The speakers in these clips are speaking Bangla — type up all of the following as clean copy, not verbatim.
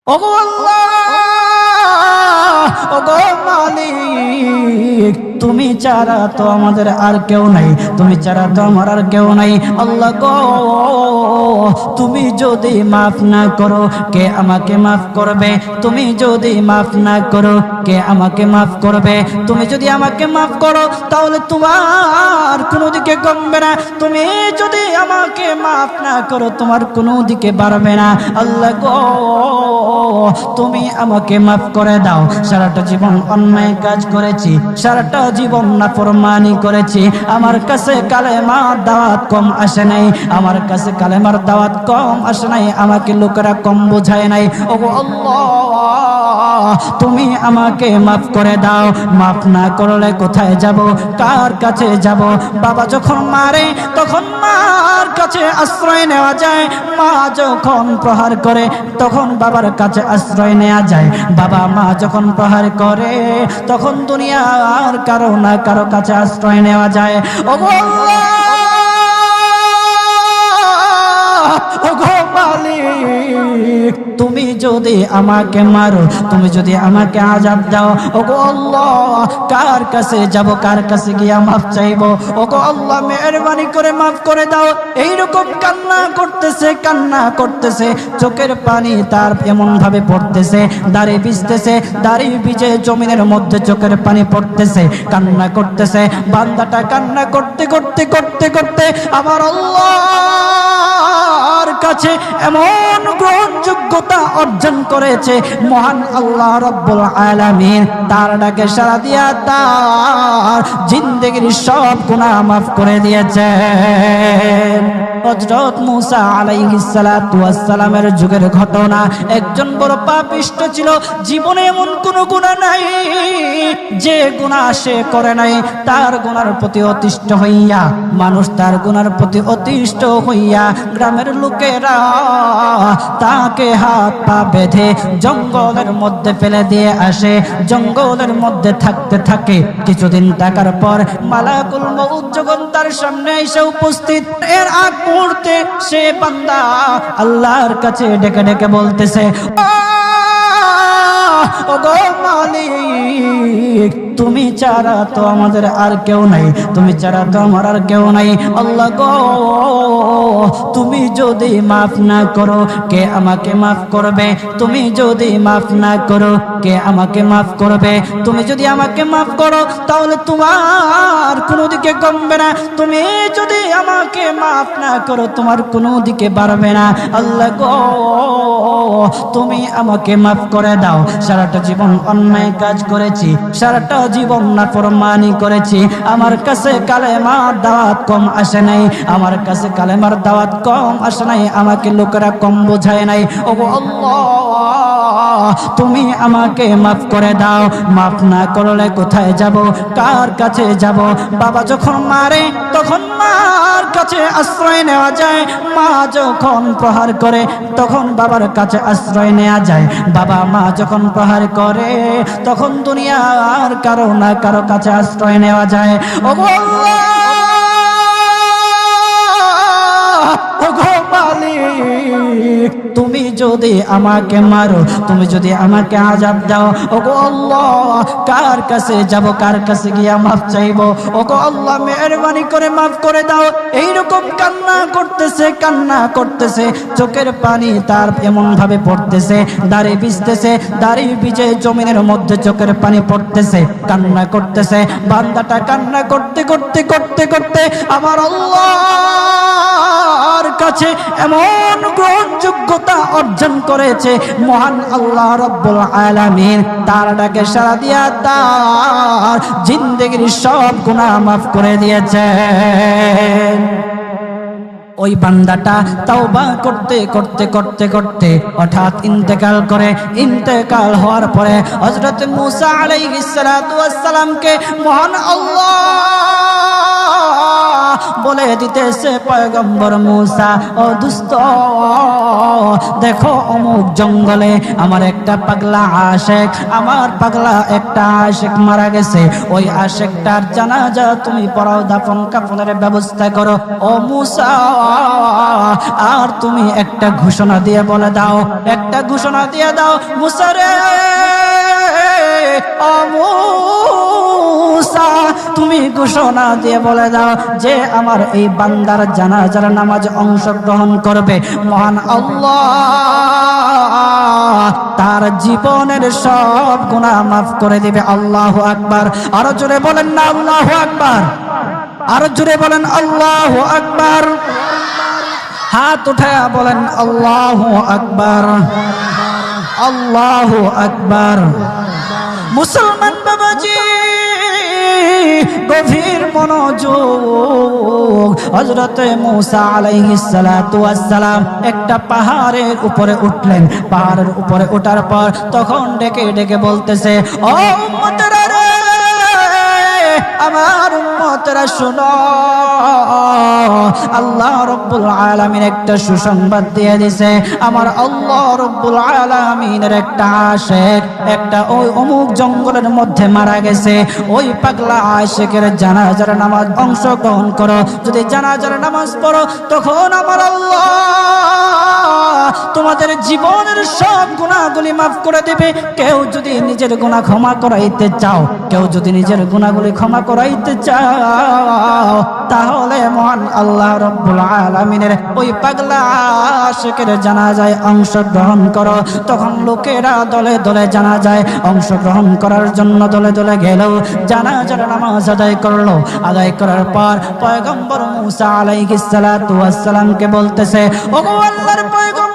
ওগো আল্লাহ, ওগো মালিক, তুমি ছাড়া তো আমাদের আর কেউ নাই, তুমি ছাড়া তো আমার আর কেউ নাই। আল্লাহ গো, তুমি যদি মাফ না করো কে আমাকে মাফ করবে? তুমি যদি মাফ না করো কে আমাকে মাফ করবে? তুমি যদি আমাকে মাফ করো তাহলে তোমার কোনো দিকে কমবে না, তুমি যদি আমাকে মাফ না করো তোমার কোনো দিকে বাড়বে না। আল্লাহ গো, তুমি আমাকে মাফ করে দাও। সারাটা জীবন অন্যায় কাজ করেছি, সারাটা জীবন নাফরমানি করেছি, আমার কাছে কালেমার দাওয়াত কম আসে নাই, আমার কাছে কালেমার দাওয়াত কম আসে নাই, আমাকে লোকেরা কম বোঝায় নাই। ওগো আল্লাহ, তুমি আমাকে মাফ করে দাও। মাফ না করলে কোথায় যাব, কার কাছে যাব? বাবা যখন মারে তখন মার কাছে আশ্রয় নেওয়া যায়, মা যখন প্রহার করে তখন বাবার কাছে আশ্রয় নেওয়া যায়, বাবা মা যখন প্রহার করে তখন দুনিয়ার কারো না কারো কাছে আশ্রয় নেওয়া যায়। ওগো আল্লাহ, ওগো মালিক, তুমি যদি আমাকে মারো, তুমি যদি আমাকে আযাব দাও, ওগো আল্লাহ, কার কাছে যাব, কার কাছে গিয়া মাফ চাইবো? ওগো আল্লাহ, মেহেরবানি করে মাফ করে দাও। এইরকম কান্না করতেছে, কান্না করতেছে, চোখের পানি তার এমন ভাবে পড়তেছে, দাড়ি ভিজতেছে, দাড়ি ভিজে জমিনের মধ্যে চোখের পানি পড়তেছে, কান্না করতেছে। বান্দাটা কান্না করতে করতে করতে করতে আমার আল্লাহর কাছে এমন গ্রহণযোগ্যতা অর্জন করেছে, মহান আল্লাহ রাব্বুল আলামিন তার ডাকে সাড়া দিয়া তার জিন্দেগির সব গুনাহ মাফ করে দিয়েছেন। হযরত মূসা আলাইহিস সালাতু ওয়াস সালামের যুগের ঘটনা। একজন বড় পাপিষ্ঠ ছিল, জীবনে এমন কোন গুনাহ নাই যে গুনাহ সে করে নাই। তার গুনার প্রতি অতিষ্ঠ হইয়া, মানুষ তার গুনার প্রতি অতিষ্ঠ হইয়া গ্রামের লোকেরা তাকে হাত পা বেঁধে জঙ্গলের মধ্যে ফেলে দিয়ে আসে। জঙ্গলের মধ্যে থাকতে থাকে, কিছুদিন থাকার পর মালাকুল মউত যখন তার সামনে এসে উপস্থিত, এর আগ মুহূর্তে সে বান্দা আল্লাহর কাছে ডেকে ডেকে বলতেছে, ওগো মালিক, তুমি ছাড়া তো আমাদের আর কেউ নাই, তুমি ছাড়া তো আমার আর কেউ নাই। আল্লাহ গো, তুমি যদি মাফ না করো কে আমাকে মাফ করবে? তুমি যদি মাফ না করো কে আমাকে মাফ করবে? তুমি যদি আমাকে মাফ করো তাহলে তোমার কোনো দিকে কমবে না, তুমি যদি আমাকে মাফ না করো তোমার কোনো দিকে বাড়বে না। আল্লাহ গো, তুমি আমাকে মাফ করে দাও। সারাটা জীবন অন্যায় কাজ করেছি, সারাটা জীবন নাফরমানি করেছি, আমার কাছে কালেমার দাওয়াত কম আসে নাই, আমার কাছে কালেমার দাওয়াত কম আসে নাই, আমাকে লোকেরা কম বোঝায় নাই। ওগো আল্লাহ, তুমি আমাকে মাফ করে দাও। মাফ না করলে কোথায় যাব, কার কাছে যাব? বাবা যখন মারে তখন মার কাছে আশ্রয় নেওয়া যায়, মা যখন প্রহার করে তখন বাবার কাছে আশ্রয় নেওয়া যায়, বাবা মা যখন প্রহার করে তখন দুনিয়ার কারো না কারো কাছে আশ্রয় নেওয়া যায়। ওগো আল্লাহ, ওগো মালিক, তুমি যদি আমাকে মারো, তুমি যদি আমাকে আযাব দাও, ওগো আল্লাহ, কার কাছে যাব, কার কাছে গিয়া মাফ চাইবো? ওগো আল্লাহ, মেহেরবানি করে মাফ করে দাও। এইরকম কান্না করতেছে, কান্না করতেছে, চোখের পানি তার এমন ভাবে পড়তেছে, দাড়ি ভিজতেছে, দাড়ি ভিজে জমিনের মধ্যে চোখের পানি পড়তেছে, কান্না করতেছে। বান্দাটা কান্না করতে করতে করতে করতে আমার আল্লাহর কাছে এমন গ্রহণযোগ্যতা অর্জন করেছে, মহান আল্লাহ রাব্বুল আলামিন তার ডাকে সাড়া দিয়া তার জিন্দেগির সব গুনাহ মাফ করে দিয়েছেন। ওই বান্দাটা তাওবা করতে করতে করতে করতে হঠাৎ ইন্তেকাল করে। ইন্তেকাল হওয়ার পরে হযরত মূসা আলাইহিস সালাতু ওয়াস সালামকে মহান আল্লাহ বলে দিতেছে পয়গম্বর মূসা, ও দুস্থ, দেখো অমুক জঙ্গলে আমার একটা পাগলা আশেক, আমার পাগলা একটা আশেক মারা গেছে, ওই আশেকটার জানাজা তুমি পড়াও, দাফন কাফনের ব্যবস্থা করো। ও মূসা, আর তুমি একটা ঘোষণা দিয়ে বলে দাও, একটা ঘোষণা দিয়ে দাও মূসা রে, ও মূসা, তুমি ঘোষণা দিয়ে বলে দাও যে আমার এই বান্দার জানাজার নামাজে অংশগ্রহণ করবে, মহান আল্লাহ তার জীবনের সব গুনাহ মাফ করে দিবে। আল্লাহু আকবার। আরো জোরে বলেন না আল্লাহু আকবার, আরো জোরে বলেন আল্লাহু আকবার। হাত উঠায়া বলেন আল্লাহু আকবার, আল্লাহু আকবার। মুসলমান বাবাজি, গভীর মনোযোগ। হযরতে মূসা আলাইহিস সালাতু ওয়াস সালাম একটা পাহাড়ের উপরে উঠলেন। পাহাড়ের উপরে ওঠার পর তখন ডেকে ডেকে বলতেছে, ও উম্মতেরা রে, আমার উম্মতেরা শোনো, আল্লাহ রাব্বুল আলামিন একটা সুসংবাদ দিয়ে দিয়েছে। আমার আল্লাহ রাব্বুল আলামিনের একটা আশিক, একটা ওই অমুক জঙ্গলের মধ্যে মারা গেছে, ওই পাগলা আশিকের জানাজার নামাজ অংশগ্রহণ করো। যদি জানাজার নামাজ পড়ো, তখন আমার আল্লাহ তোমাদের জীবনের সব গুনাহগুলি মাফ করে দেবে। কেউ যদি নিজের গুনাহ ক্ষমা করাইতে চাও, কেউ যদি নিজের গুনাহগুলি ক্ষমা করাইতে চাও, তাহলে মহান আল্লাহ রাব্বুল আলামিনের ওই পাগলা আশিকের জানাজায় অংশগ্রহণ করো। তখন লোকেরা দলে দলে জানাজায় অংশগ্রহণ করার জন্য দলে দলে গেল, জানাজার নামাজ আদায় করলো। আদায় করার পর পয়গম্বর মূসা আলাইহিস সালাতু ওয়াস সালামকে বলতেছে, ওগো আল্লাহর পয়গম্বর,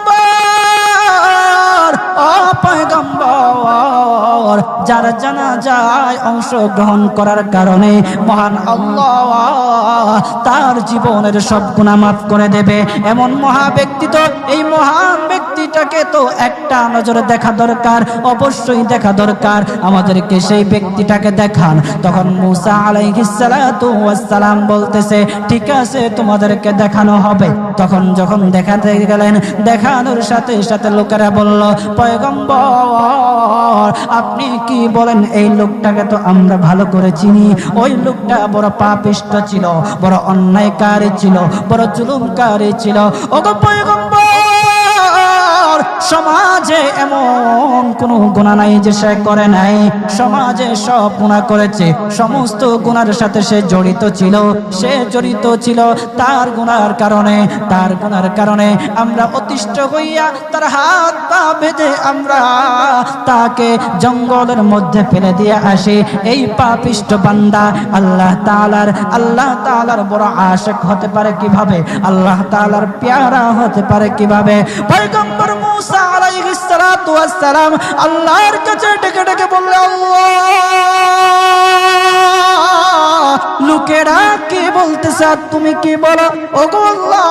ও পয়গম্বর, যার জানাজায় অংশগ্রহণ করার কারণে মহান আল্লাহ তার জীবনের সব গুনাহ মাফ করে দেবে, এমন মহা ব্যক্তি তো, এই মহান ব্যক্তিটাকে তো একটা নজরে দেখা দরকার, অবশ্যই দেখা দরকার, আমাদেরকে সেই ব্যক্তিটাকে দেখান। তখন মূসা আলাইহিস সালাতু ওয়াস সালাম বলতেছে, ঠিক আছে, তোমাদেরকে দেখানো হবে। তখন যখন দেখাতে গেলেন, দেখানোর সাথে সাথে লোকেরা বলল, পয়গম্বর, আপনি কি বলেন, এই লোকটাকে তো আমরা ভালো করে চিনি, ওই লোকটা বড় পাপিষ্ঠ ছিল, বড় অন্যায়কারী ছিল, বড় জুলুমকারী ছিল। ওগো পয়গম্বর, সমাজে এমন কোন গুনাহ নাই যে সে করে নাই, সমাজে সব গুনাহ করেছে, সমস্ত গুনার সাথে সে জড়িত ছিল, সে জড়িত ছিল। তার গুনার কারণে, তার গুনার কারণে আমরা অতিষ্ঠ হইয়া তার হাত পা বেঁধে আমরা তাকে জঙ্গলের মধ্যে ফেলে দিয়ে আসি। এই পাপিষ্ঠ বান্দা আল্লাহ তাআলার বড় আশিক হতে পারে কিভাবে? আল্লাহ তাআলার পেয়ারা হতে পারে কিভাবে? পয়গম্বর মূসা আলাইহিস সালাতু ওয়াস সালাম আল্লাহর কাছে ডেকে ডেকে বললেন, আল্লাহ, লোকেরা কি বলতেছে আর তুমি কি বলো? ওগো আল্লাহ,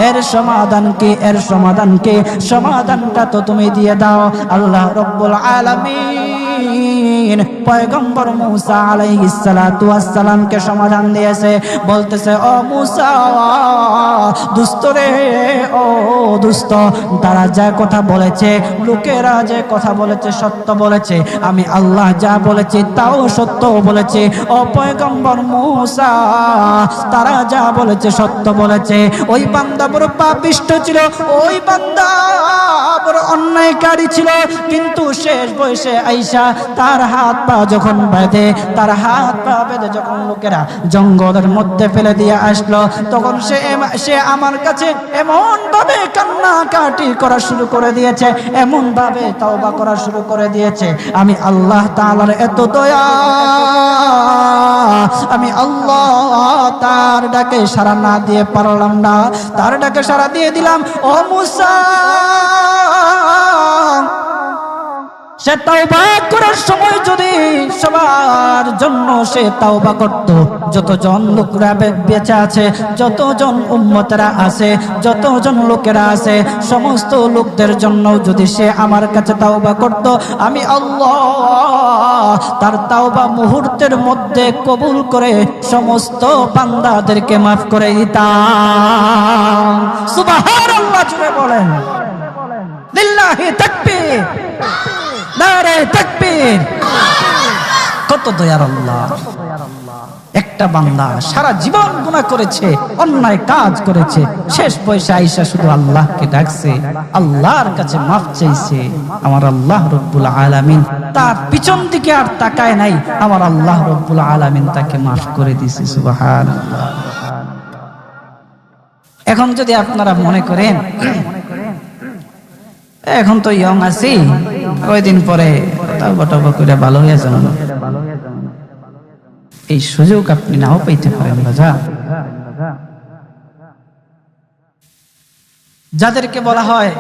এর সমাধান কি? এর সমাধান কি? সমাধানটা তো তুমি দিয়ে দাও। আল্লাহ রাব্বুল আলামিন পয়গম্বর মূসা আলাইহিস সালাতু ওয়াস সালামকে সমাধান দিয়েছে। বলতেছে, ও মূসা, দুষ্ট রে, ও দুষ্ট, তারা যা কথা বলেছে, লোকেরা যে কথা বলেছে সত্য বলেছে, আমি আল্লাহ যা বলেছি তাও সত্য বলেছে। ও পয়গম্বর মূসা, তারা যা বলেছে সত্য বলেছে। ওই বান্দা বড় পাপিষ্ঠ ছিল, ওই বান্দা বড় অন্যায়কারী ছিল, কিন্তু শেষ বয়সে আইসা তার হাত পা যখন বেঁধে, তার হাত পা বেঁধে যখন লোকেরা জঙ্গলের মধ্যে ফেলে দিয়ে আসলো, তখন সে আমার কাছে এমন ভাবে কান্নাকাটি করা শুরু করে দিয়েছে, এমন ভাবে তওবা করা শুরু করে দিয়েছে। আমি আল্লাহ তাআলার এত দয়া, আমি আল্লাহ তার ডাকে সাড়া না দিয়ে পারলাম না, তার ডাকে সাড়া দিয়ে দিলাম। ও মূসা, সে তাওবা করার সময় যদি সবার জন্য সে তাওবা করত, যতজন লোকরা বেঁচে আছে, যতজন উম্মতেরা আছে, যতজন লোকেরা আছে, সমস্ত লোকদের জন্য যদি সে আমার কাছে তাওবা করত, আমি আল্লাহ তার তাওবা মুহূর্তের মধ্যে কবুল করে সমস্ত বান্দাদেরকে মাফ করে দিতাম। সুবহানাল্লাহ জুড়ে বলেন, লিল্লাহি তাকবীর, নারে তাকবীর। কত দয়ার আল্লাহ! একটা বান্দা সারা জীবন গুনাহ করেছে, অন্যায় কাজ করেছে, শেষ বয়সে আইসা শুধু আল্লাহকে ডাকছে, আল্লাহর কাছে মাফ চাইছে। আমার আল্লাহ রব্বুল আলামিন তার পিছন দিকে আর তাকায় নাই, আমার আল্লাহ রব্বুল আলামিন তাকে মাফ করে দিয়েছে। সুবহানাল্লাহ। এখন যদি আপনারা মনে করেন এখন তো ইয়ং আছি, কয়দিন পরে তাওবা টাওবা করে ভালো হয়ে যাবেন, এই সুযোগ আপনি নাও পাইতে পারেন। রাজা যাদেরকে বলা হয়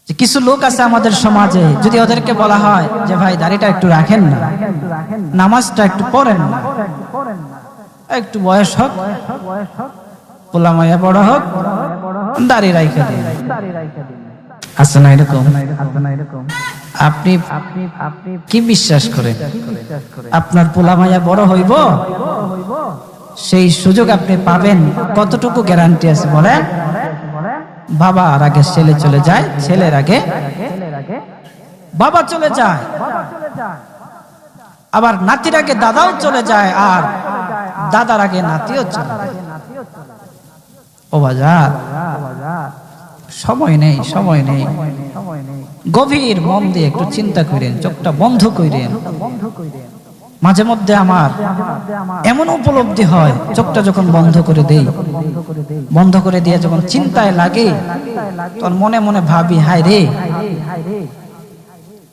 যে কিছু লোক আছে আমাদের সমাজে, যদি ওদেরকে বলা হয় যে ভাই দাড়িটা একটু রাখেন না, নামাজটা একটু পড়েন না, একটু বয়স হোক, পোলা মাইয়া বড় হোক, দাড়ি রাইখা দিন, আছে না এরকম? আপনি কি বিশ্বাস করেন আপনার পোলা মাইয়া বড় হইব? সেই সুযোগ আপনি পাবেন? কতটুকু গ্যারান্টি আছে বলেন? বাবার আগে ছেলে চলে যায়, ছেলের আগে বাবা চলে যায়, আবার নাতির আগে দাদাও চলে যায়, আর দাদার আগে নাতিও চলে যায়। ও বাজার, সময় নেই, সময় নেই। গভীর মন দিয়ে একটু চিন্তা করেন, চোখটা বন্ধ করেন। মাঝে মধ্যে আমার এমন উপলব্ধি হয়, চোখটা যখন বন্ধ করে দেই, বন্ধ করে দিয়ে যখন চিন্তায় লাগে, তখন মনে মনে ভাবি, হায় রে,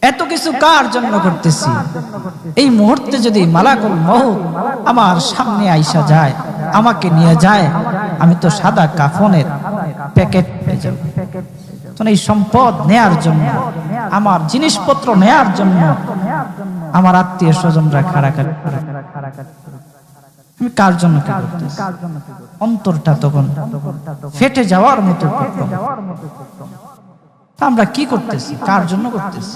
এত কিছু কার জন্য করতেছি? এই মুহূর্তে যদি মালাকুল মউত আমার সামনে আইসা যায়, আমাকে নিয়ে যায়, আমি তো সাদা কাফনের প্যাকেট পেয়ে যাব। এই সম্পদ নেয়ার জন্য, আমার জিনিসপত্র নেয়ার জন্য আমার আত্মীয় স্বজনরা খাড়াখাড়ি করে, আমি কার জন্য কি করতেছি? অন্তরটা তখন ফেটে যাওয়ার মতো। আমরা কি করতেছি? কার জন্য করতেছি?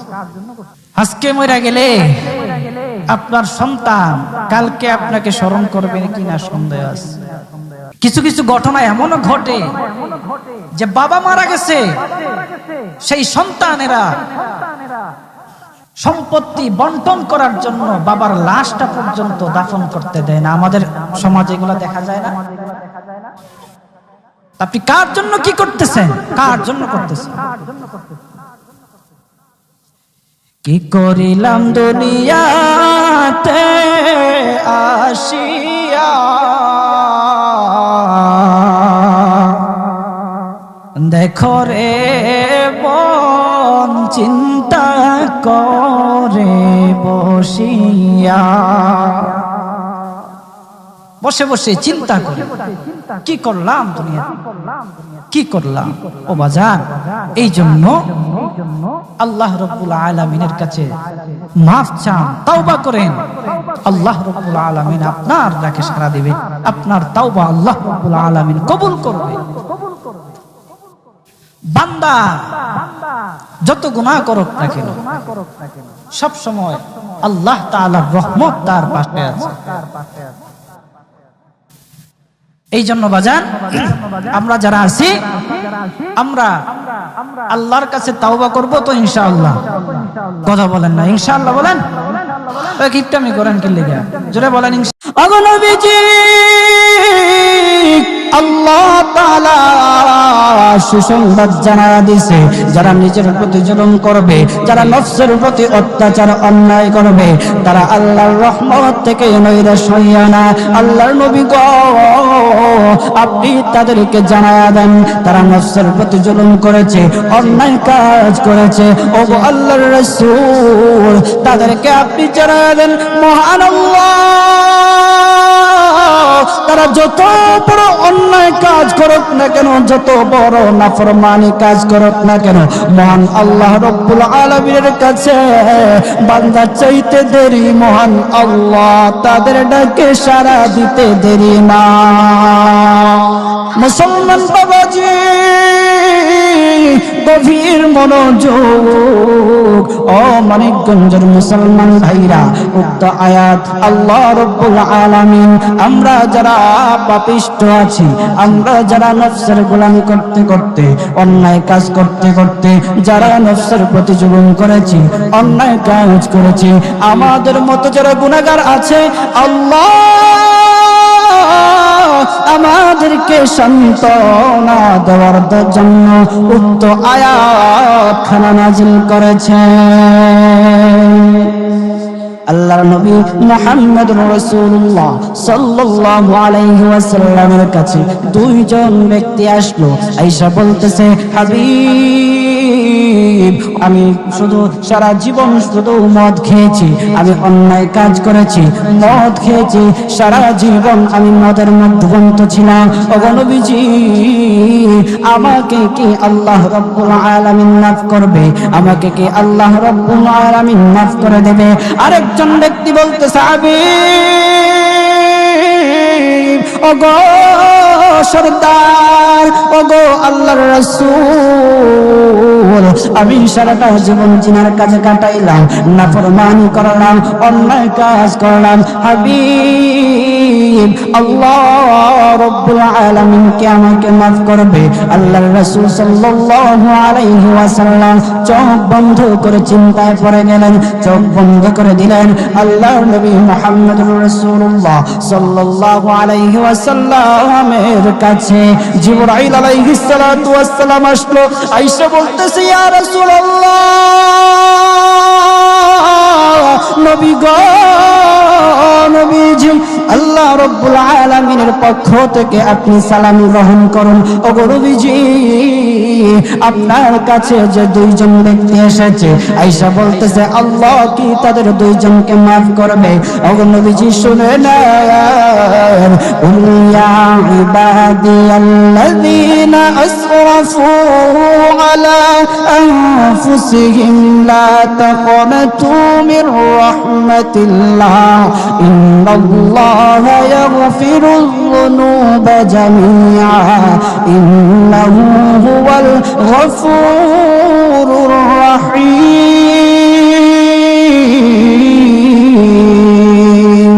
আজকে মরে গেলে আপনার সন্তান কালকে আপনাকে স্মরণ করবে কিনা সন্দেহ আছে। কিছু কিছু ঘটনা এমনও ঘটে যে বাবা মারা গেছে, সেই সন্তানেরা সম্পত্তি বন্টন করার জন্য বাবার লাশটা পর্যন্ত দাফন করতে দেয় না। আমাদের সমাজে এগুলো দেখা যায় না? আপনি কার জন্য কি করতেছেন? কার জন্য করতেছেন? কি করিলাম দুনিয়াতে আসিয়া, দেখো রে মন চিন্তা করে বসিয়া, বসে বসে চিন্তা করে কি করলাম দুনিয়া, কি করলাম। ও বাজান, এই জন্য আল্লাহ রাব্বুল আলামিনের কাছে মাফ চান, তাওবা করেন। আল্লাহ রাব্বুল আলামিন আপনার ডাকে সাড়া দিবে, আপনার তাওবা আল্লাহ রাব্বুল আলামিন কবুল করবে। বান্দা যত গুনাহ করুক না কেন, সব সময় আল্লাহ তাআলার রহমত তার পাশে আছে। এই জন্য বাজান, আমরা যারা আছি, আমরা আল্লাহর কাছে তাওবা করব তো ইনশাআল্লাহ। কথা বলেন না ইনশাআল্লাহ? বলেন, কিপটামি করেন কি লেগে? জোরে বলেন ইনশাআল্লাহ। নবীজি আল্লাহ তাআলা সুসংবাদ জানায়া দিয়েছে, যারা নিজের প্রতি জুলুম করবে, যারা নফসের প্রতি অত্যাচার অন্যায় করবে, তারা আল্লাহর রহমত থেকে নৈরাশ হইয়া না। আল্লাহর নবী গো, আপনি তাদেরকে জানায়া দেন, তারা নফসের প্রতি জুলুম করেছে, অন্যায় কাজ করেছে। ও গো আল্লাহর রাসূল, তাদেরকে আপনি জানায়া দেন, মহান আল্লাহ তারা যত বড় অন্যায় কাজ করুক না কেন, যত বড় নাফরমানি কাজ করুক না কেন, মহান আল্লাহ রব্বুল আলামিনের কাছে বান্দা চাইতে দেরি মহান আল্লাহ তাদের ডাকে সাড়া দিতে দেরি না। মুসলমান বাবাজি গভীর মনোযোগ, ও মানিকগঞ্জের মুসলমান ভাইরা, উক্ত আয়াত আল্লাহ রব্বুল আলামিন আমরা যারা পাপিষ্ঠ আছি, আমরা যারা নফসের গোলামি করতে করতে, অন্যায় কাজ করতে করতে যারা নফসের প্রতি জুলুম করেছি, অন্যায় কাজ করেছি, আমাদের মতো যারা গুনাহগার আছে, আল্লাহ আমাদেরকে সান্ত্বনা দেওয়ার জন্য উক্ত আয়াত খানা নাজিল করেছেন। আল্লাহর নবী মুহাম্মদুর রাসূলুল্লাহ সাল্লাল্লাহু আলাইহি ওয়াসাল্লামের কাছে দুইজন ব্যক্তি আসলো, আয়েশা বলতেছে, হাবিব, আমি শুধু সারা জীবন শুধু মদ খেয়েছি, আমি অন্যায় কাজ করেছি, মদ খেয়েছি, সারা জীবন আমি মদের মধ্যবন্ত ছিলাম, ওগো নবীজি আমাকে কি আল্লাহ রাব্বুল আলামিন মাফ করবে? আমাকে কি আল্লাহ রাব্বুল আলামিন মাফ করে দেবে? আরেকজন ব্যক্তি বলতেছে, হাবিব, ওগো সরদার, ওগো আল্লাহর রাসূল, আমি সারাটা জীবন জিনার কাজে কাটাইলাম, নাফরমানি করলাম, অন্যায় কাজ করলাম, হাবিব আল্লাহ রব্বুল আলামিন কে আমাকে মাফ করবে? আল্লাহর রাসূল সাল্লাল্লাহু আলাইহি ওয়াসাল্লাম চোখ বন্ধ করে চিন্তায় পড়ে গেলেন, চোখ বন্ধ করে দিলেন। আল্লাহর নবী মুহাম্মদুর রাসূলুল্লাহ সাল্লাল্লাহু আলাইহি ওয়াসাল্লামের কাছে জিবরাইল আলাইহিস সালাতু ওয়াস সালাম আসলো। আয়েশা বলতেছে, ইয়া রাসূলুল্লাহ, নবী গো, নবীজি, আল্লাহ রব্বুল আলামিনের পক্ষ থেকে আপনি সালাম গ্রহণ করুন। ওগো নবীজি, আপনার কাছে যে দুইজন ব্যক্তি এসেছে, আয়েশা বলতেছে, আল্লাহ কি তাদের দুইজনকে মাফ করবে? ওগো নবীজি শুনে নেন, কুল ইয়া ইবাদিয়াল্লাযীনা আসরাফু আলা আনফুসিহিম লা তাকনাতু মির রাহমাতিল্লাহ ইন্নাল্লাহা ইয়াগফিরুয যুনুবা জামিআ ইন্নাহু হুয়াল গফুরুর রাহিম।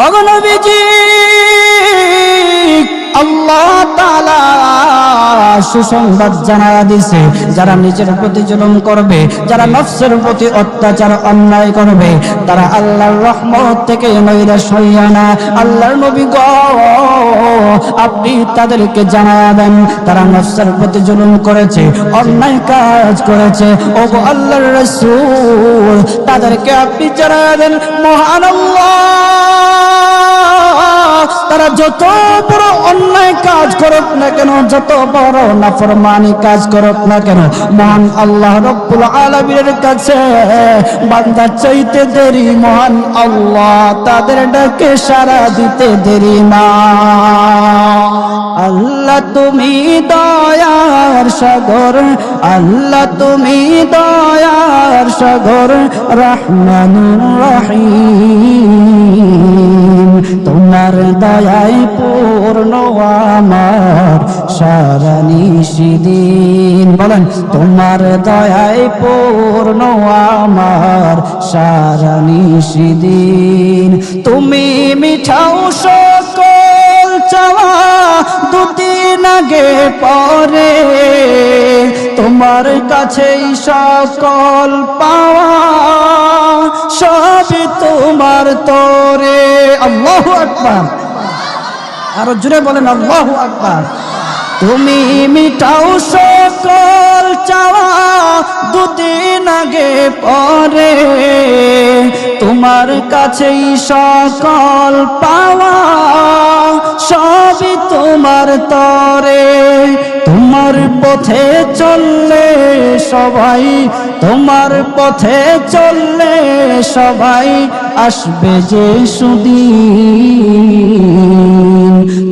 ওগো নবীজি, আল্লাহ তাআলা সুসংবাদ জানায়া দিছে, যারা নিজের প্রতি জুলুম করবে, যারা নফসের প্রতি অত্যাচার অন্যায় করবে, তারা আল্লাহর রহমত থেকে নৈরাশ হইয়া না। আল্লাহর নবী গো, আপনি তাদেরকে জানায়া দেন, তারা নফসের প্রতি জুলুম করেছে, অন্যায় কাজ করেছে, ওগো আল্লাহর রাসূল তাদেরকে আপনি জানায়া দেন, মহান আল্লাহ তারা যত বড় অন্যায় কাজ করুক না কেন, যত বড় নাফরমানি কাজ করুক না কেন, মহান আল্লাহ রব্বুল আলামিনের কাছে বান্দা চাইতে দেরি মহান আল্লাহ তাদের ডাকে সাড়া দিতে দেরি না। আল্লাহ তুমি দয়ার সাগর, আল্লাহ তুমি দয়ার সাগর, রহমানুর রহিম, তোমার দয়ায় পূর্ণ আমার সারা নিশিদিন। বলেন, তোমার দয়ায় পূর্ণ আমার সারা নিশিদিন। তুমি মিঠাও সকল চাওয়া দুদিন আগে পরে, তোমার কাছেই সকল পাওয়া সবই তোমার তরে। আল্লাহু আকবার, আরো জোরে বলেন আল্লাহু আকবার। তুমি মিটাও সকল চাওয়া দুদিন আগে পরে, তোমার কাছেই সকল পাওয়া সবই তোমার তোমার তরে, তোমার পথে চললে সবাই, তোমার পথে চললে সবাই আসবে যে সুদিন।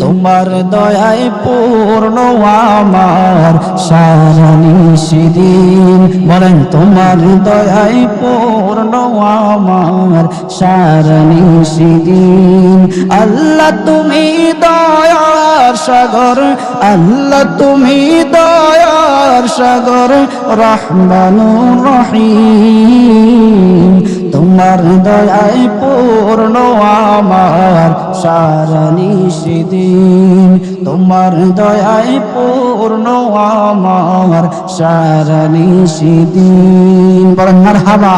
তোমার দয়ায় পূর্ণ আমার সারা নিশিদিন, বলেন তোমার দয়ায় পূর্ণ আমার সারা নিশিদিন। আল্লাহ তুমি দয়ার সাগর, আল্লাহ তুমি দয়ার সাগর, রহমানুর রহিম। তোমার দয়ায় পূর্ণ আমার সারা নিশিদিন, তোমার দয়ায় পূর্ণ আমার সারা নিশিদিন। বলেন মারহাবা।